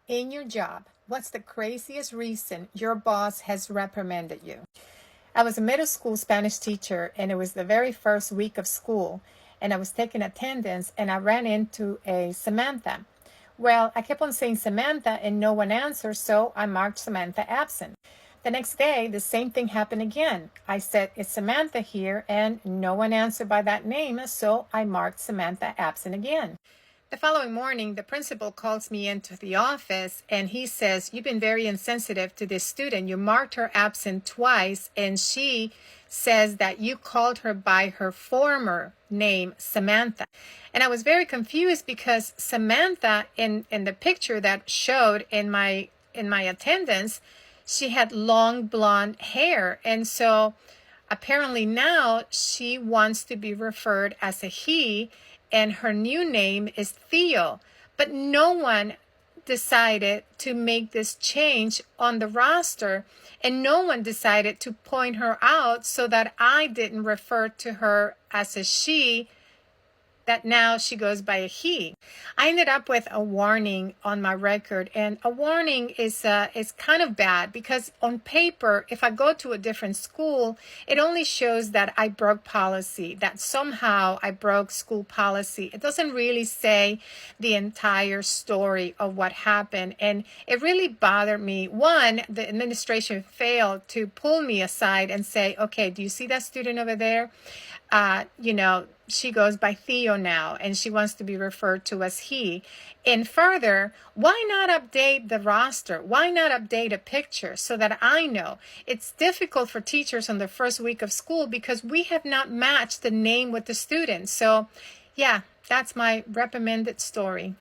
In your job, what's the craziest reason your boss has reprimanded you? I was a middle school Spanish teacher, and it was the very first week of school, and I was taking attendance, and I ran into a Samantha. Well, I kept on saying Samantha, and no one answered, so I marked Samantha absent. The next day, the same thing happened again. I said, "Is Samantha here?" and no one answered by that name, so I marked Samantha absent again. The following morning, the principal calls me into the office and he says, "You've been very insensitive to this student. You marked her absent twice, and she says that you called her by her former name, Samantha." And I was very confused because Samantha, in the picture that showed in my attendance, she had long blonde hair. And so apparently now she wants to be referred as a he, and her new name is Theo. But no one decided to make this change on the roster, and no one decided to point her out so that I didn't refer to her as a she, that now she goes by a he. I ended up with a warning on my record, and a warning is kind of bad because on paper, if I go to a different school, it only shows that I broke policy, that somehow I broke school policy. It doesn't really say the entire story of what happened, and it really bothered me. One, the administration failed to pull me aside and say, "Okay, do you see that student over there? She goes by Theo now, and she wants to be referred to as he." And further, why not update the roster? Why not update a picture so that I know? It's difficult for teachers on the first week of school because we have not matched the name with the student. So, yeah, that's my reprimanded story.